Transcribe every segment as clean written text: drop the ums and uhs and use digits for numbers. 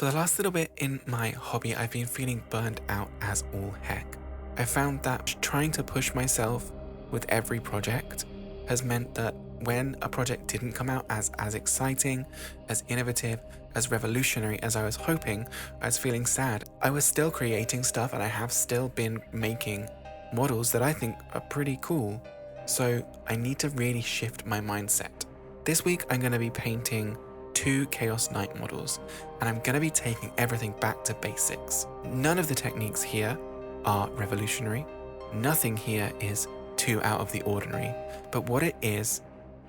For the last little bit in my hobby, I've been feeling burned out as all heck. I found that trying to push myself with every project has meant that when a project didn't come out as exciting, as innovative, as revolutionary as I was hoping, I was feeling sad. I was still creating stuff and I have still been making models that I think are pretty cool. So I need to really shift my mindset. This week I'm going to be painting 2 Chaos Knight models, and I'm going to be taking everything back to basics. None of the techniques here are revolutionary. Nothing here is too out of the ordinary, but what it is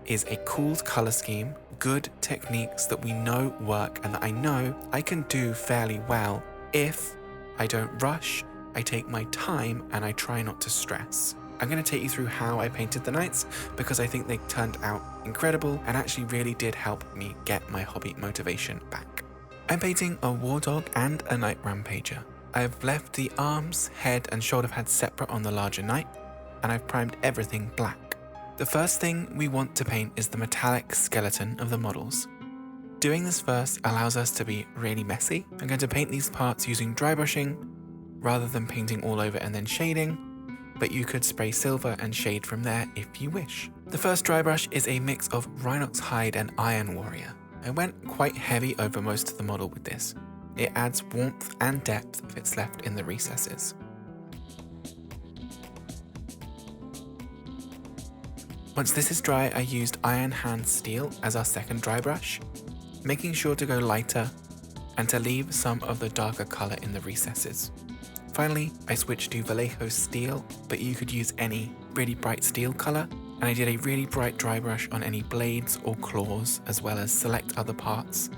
a cool color scheme, good techniques that we know work and that I know I can do fairly well if I don't rush, I take my time, and I try not to stress. I'm going to take you through how I painted the knights because I think they turned out incredible and actually really did help me get my hobby motivation back. I'm painting a war dog and a knight rampager. I've left the arms, head and shoulder pads separate on the larger knight, and I've primed everything black. The first thing we want to paint is the metallic skeleton of the models. Doing this first allows us to be really messy. I'm going to paint these parts using dry brushing rather than painting all over and then shading, but you could spray silver and shade from there if you wish. The first dry brush is a mix of Rhinox hide and Iron Warrior. I went quite heavy over most of the model with this. It adds warmth and depth if it's left in the recesses. Once this is dry, I used Iron Hand Steel as our second dry brush, making sure to go lighter and to leave some of the darker colour in the recesses. Finally, I switched to Vallejo Steel, but you could use any really bright steel colour, and I did a really bright dry brush on any blades or claws, as well as select other parts.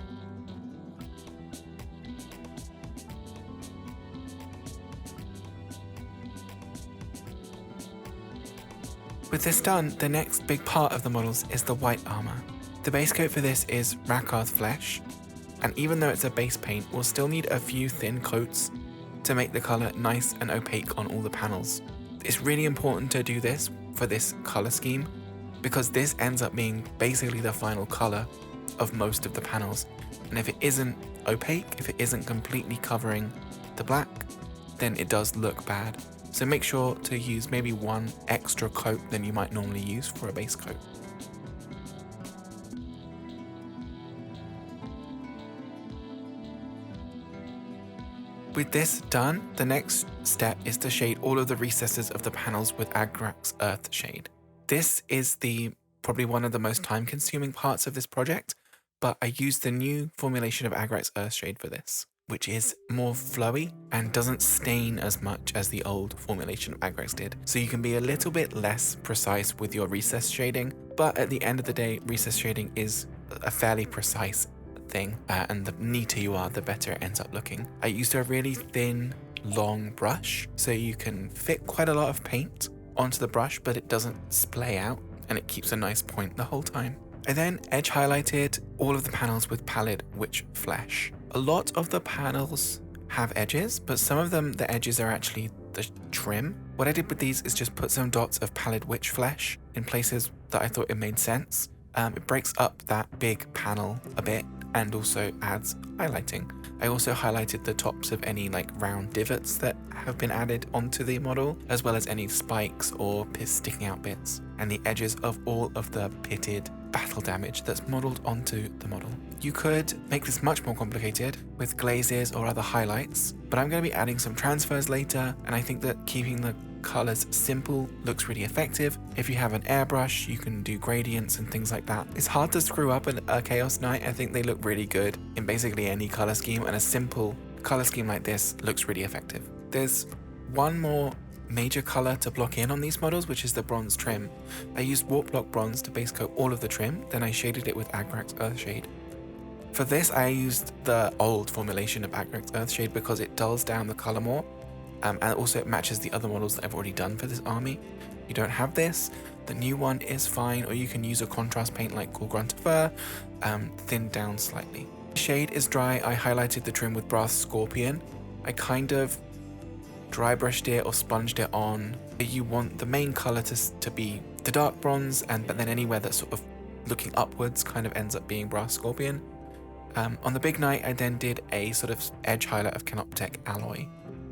With this done, the next big part of the models is the white armour. The base coat for this is Rakarth Flesh, and even though it's a base paint, we'll still need a few thin coats to make the colour nice and opaque on all the panels. It's really important to do this for this colour scheme because this ends up being basically the final colour of most of the panels, and if it isn't opaque, if it isn't completely covering the black, then it does look bad. So make sure to use maybe one extra coat than you might normally use for a base coat. With this done, the next step is to shade all of the recesses of the panels with Agrax Earth Shade. This is probably one of the most time-consuming parts of this project, but I used the new formulation of Agrax Earth Shade for this, which is more flowy and doesn't stain as much as the old formulation of Agrax did. So you can be a little bit less precise with your recess shading, but at the end of the day, recess shading is a fairly precise thing, and the neater you are, the better it ends up looking. I used a really thin, long brush, so you can fit quite a lot of paint onto the brush, but it doesn't splay out, and it keeps a nice point the whole time. I then edge highlighted all of the panels with Pallid Witch Flesh. A lot of the panels have edges, but some of them, the edges are actually the trim. What I did with these is just put some dots of Pallid Witch Flesh in places that I thought it made sense. It breaks up that big panel a bit and also adds highlighting. I also highlighted the tops of any round divots that have been added onto the model, as well as any spikes or sticking out bits, and the edges of all of the pitted battle damage that's modeled onto the model. You could make this much more complicated with glazes or other highlights, but I'm going to be adding some transfers later, and I think that keeping the colors simple looks really effective. If you have an airbrush, you can do gradients and things like that. It's hard to screw up a Chaos Knight. I think they look really good in basically any color scheme, and a simple color scheme like this looks really effective. There's one more major color to block in on these models, which is the bronze trim. I used Warp Block Bronze to base coat all of the trim, then I shaded it with Agrax Earthshade. For this, I used the old formulation of Agrax Earthshade because it dulls down the color more, and also it matches the other models that I've already done for this army. You don't have this, the new one is fine, or you can use a contrast paint like Gorgrunta Fur, thinned down slightly. The shade is dry. I highlighted the trim with Brass Scorpion. I kind of dry brushed it or sponged it on. You want the main color to be the dark bronze, but then anywhere that's sort of looking upwards kind of ends up being Brass Scorpion. On the big night, I then did a sort of edge highlight of Canoptech alloy.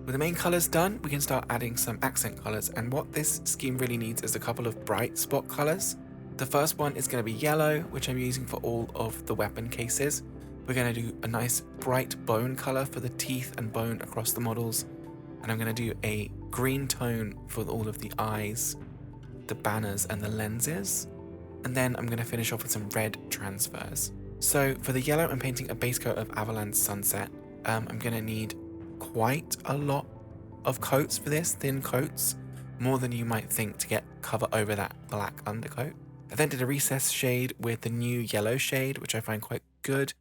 With the main colors done, we can start adding some accent colors, and what this scheme really needs is a couple of bright spot colors. The first one is going to be yellow, which I'm using for all of the weapon cases. We're going to do a nice bright bone color for the teeth and bone across the models, and I'm going to do a green tone for all of the eyes, the banners and the lenses, and then I'm going to finish off with some red transfers. So for the yellow, I'm painting a base coat of Avalanche Sunset. I'm going to need quite a lot of coats for this, thin coats, more than you might think to get cover over that black undercoat. I then did a recess shade with the new yellow shade, which I find quite good.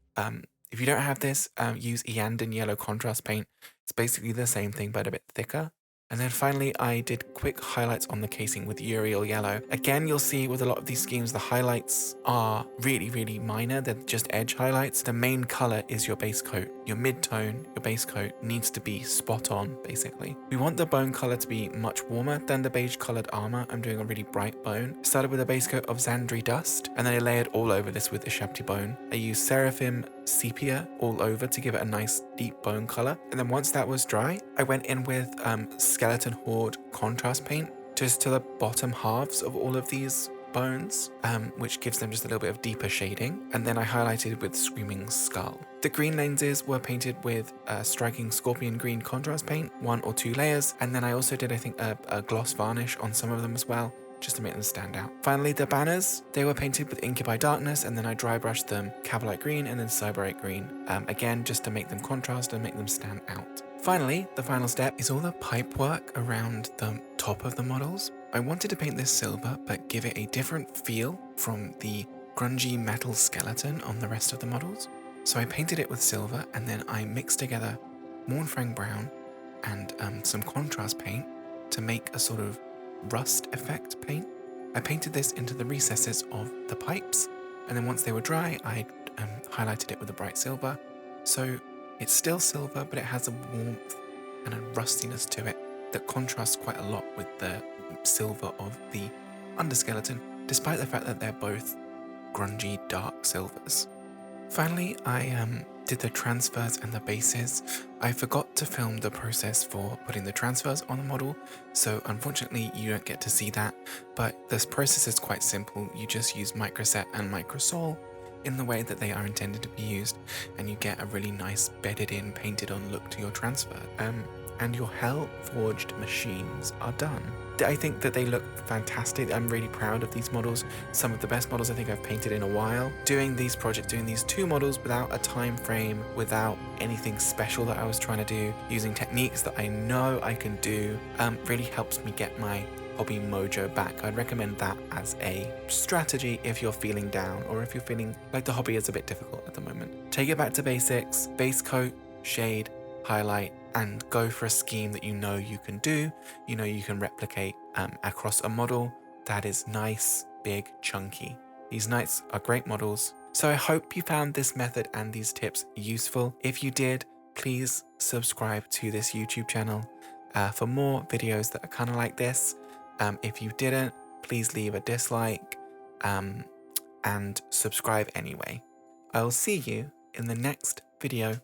If you don't have this, use Iandan yellow contrast paint. It's basically the same thing, but a bit thicker. And then finally, I did quick highlights on the casing with Uriel Yellow. Again, you'll see with a lot of these schemes, the highlights are really, really minor. They're just edge highlights. The main color is your base coat. Your mid-tone, your base coat needs to be spot on, basically. We want the bone color to be much warmer than the beige colored armor. I'm doing a really bright bone. I started with a base coat of Xandri Dust, and then I layered all over this with Ishabti Bone. I used Seraphim Sepia all over to give it a nice deep bone color. And then once that was dry, I went in with Skeleton Horde contrast paint just to the bottom halves of all of these bones, which gives them just a little bit of deeper shading. And then I highlighted with Screaming Skull. The green lenses were painted with Striking Scorpion Green contrast paint, 1 or 2 layers. And then I also did, I think, a gloss varnish on some of them as well, just to make them stand out. Finally, the banners, they were painted with Incubi Darkness, and then I dry brushed them Cavalite Green and then Cyberite Green, again, just to make them contrast and make them stand out. Finally, the final step is all the pipe work around the top of the models. I wanted to paint this silver, but give it a different feel from the grungy metal skeleton on the rest of the models. So I painted it with silver, and then I mixed together Mornfrang Brown and some contrast paint to make a sort of rust effect paint. I painted this into the recesses of the pipes, and then once they were dry, I highlighted it with a bright silver. So it's still silver, but it has a warmth and a rustiness to it that contrasts quite a lot with the silver of the underskeleton, despite the fact that they're both grungy dark silvers. Finally, I did the transfers and the bases. I forgot to film the process for putting the transfers on the model, so unfortunately you don't get to see that, but this process is quite simple. You just use Microset and Microsol in the way that they are intended to be used, and you get a really nice bedded in, painted on look to your transfer. And your Hell Forged machines are done. I think that they look fantastic. I'm really proud of these models. Some of the best models I think I've painted in a while. Doing these projects, doing these 2 models without a time frame, without anything special that I was trying to do, using techniques that I know I can do, really helps me get my hobby mojo back. I'd recommend that as a strategy if you're feeling down, or if you're feeling like the hobby is a bit difficult at the moment. Take it back to basics, base coat, shade, highlight, and go for a scheme that you know you can do, you know you can replicate across a model that is nice, big, chunky. These knights are great models. So I hope you found this method and these tips useful. If you did, please subscribe to this YouTube channel for more videos that are kind of like this. If you didn't, please leave a dislike and subscribe anyway. I will see you in the next video.